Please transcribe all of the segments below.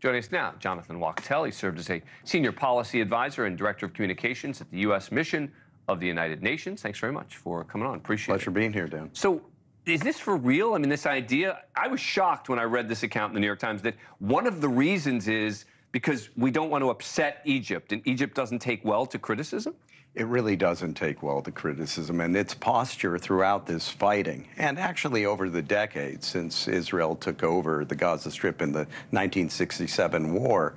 Joining us now, Jonathan Wachtel. He served as a senior policy advisor and director of communications at the U.S. mission of the United Nations. Thanks very much for coming on. Appreciate it. Pleasure being here, Dan. So, is this for real? I mean, this idea, I was shocked when I read this account in the New York Times that one of the reasons is because we don't want to upset Egypt, and Egypt doesn't take well to criticism? It really doesn't take well to criticism, and its posture throughout this fighting, and actually over the decades since Israel took over the Gaza Strip in the 1967 war.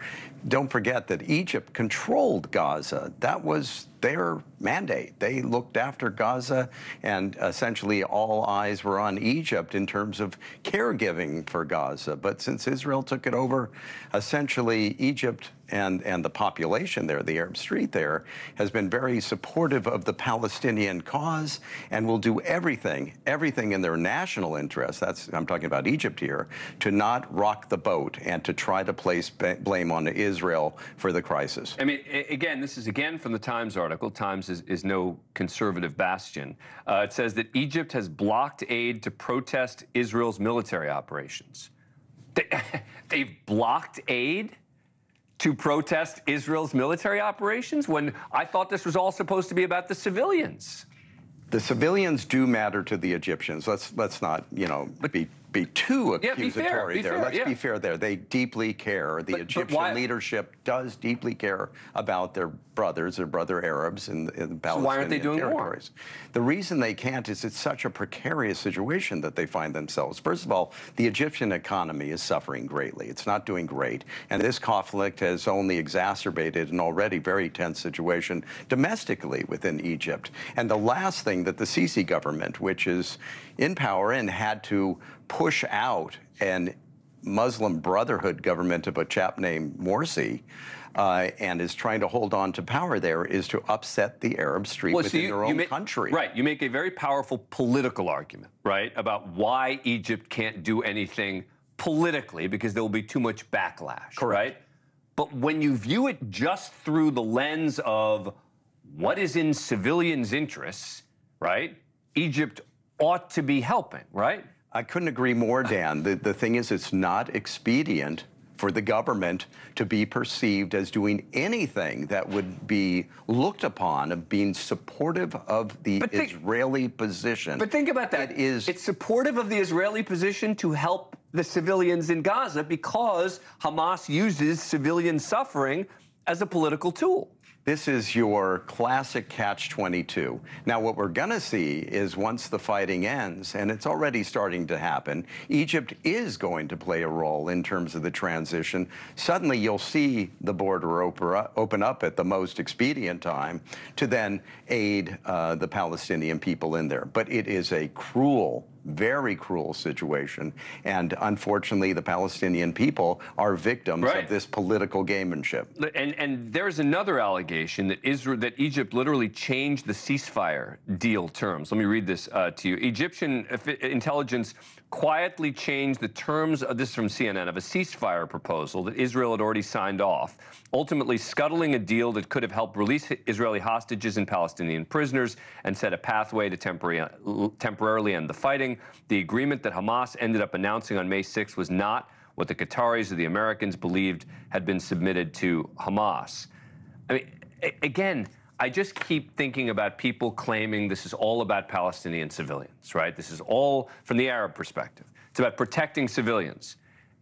Don't forget that Egypt controlled Gaza. That was their mandate. They looked after Gaza, and essentially all eyes were on Egypt in terms of caregiving for Gaza. But since Israel took it over, essentially Egypt and the population there, the Arab street there, has been very supportive of the Palestinian cause and will do everything in their national interest, I'm talking about Egypt here, to not rock the boat and to try to place blame on Israel for the crisis. I mean, again, this is again from the Times article. Times is no conservative bastion. It says that Egypt has blocked aid to protest Israel's military operations. They've blocked aid to protest Israel's military operations when I thought this was all supposed to be about the civilians. The civilians do matter to the Egyptians. Let's not, be too accusatory there. Let's be fair there. They deeply care. The Egyptian leadership does deeply care about their brothers, their brother Arabs in the Palestinian territories. So why aren't they doing more? The reason they can't is it's such a precarious situation that they find themselves. First of all, the Egyptian economy is suffering greatly. It's not doing great. And this conflict has only exacerbated an already very tense situation domestically within Egypt. And the last thing that the Sisi government, which is in power and had to push out an Muslim Brotherhood government of a chap named Morsi, and is trying to hold on to power there, is to upset the Arab street within their own country. Right. You make a very powerful political argument, right, about why Egypt can't do anything politically because there will be too much backlash. Correct. Right? But when you view it just through the lens of what is in civilians' interests, right, Egypt ought to be helping, right? I couldn't agree more, Dan. The thing is, it's not expedient for the government to be perceived as doing anything that would be looked upon of being supportive of the Israeli position. But think about that. It's supportive of the Israeli position to help the civilians in Gaza because Hamas uses civilian suffering as a political tool. This is your classic catch-22. Now, what we're going to see is once the fighting ends, and it's already starting to happen, Egypt is going to play a role in terms of the transition. Suddenly, you'll see the border open up at the most expedient time to then aid the Palestinian people in there. But it is a cruel, very cruel situation, and unfortunately, the Palestinian people are victims of this political gamemanship. And there's another allegation that Egypt literally changed the ceasefire deal terms. Let me read this to you. Egyptian intelligence quietly changed the terms of this, from CNN, of a ceasefire proposal that Israel had already signed off, ultimately scuttling a deal that could have helped release Israeli hostages and Palestinian prisoners and set a pathway to temporarily end the fighting. The agreement that Hamas ended up announcing on May 6th was not what the Qataris or the Americans believed had been submitted to Hamas. I mean, again, I just keep thinking about people claiming this is all about Palestinian civilians, right? This is all from the Arab perspective. It's about protecting civilians.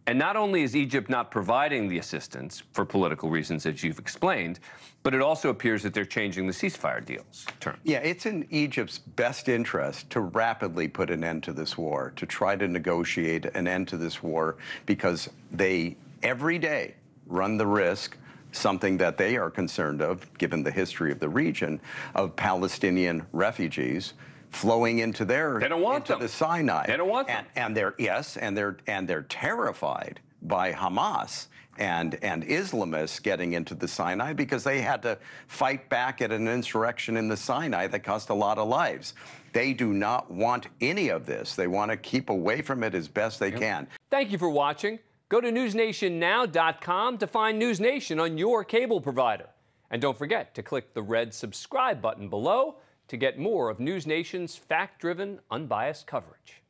And not only is Egypt not providing the assistance for political reasons, as you've explained, but it also appears that they're changing the ceasefire deals terms. Yeah, it's in Egypt's best interest to rapidly put an end to this war, to try to negotiate an end to this war, because they, every day, run the risk, something that they are concerned of, given the history of the region, of Palestinian refugees flowing into the Sinai. They don't want them. And they're terrified by Hamas and Islamists getting into the Sinai because they had to fight back at an insurrection in the Sinai that cost a lot of lives. They do not want any of this. They want to keep away from it as best they can. Thank you for watching. Go to NewsNationNow.com to find NewsNation on your cable provider. And don't forget to click the red subscribe button below to get more of NewsNation's fact-driven, unbiased coverage.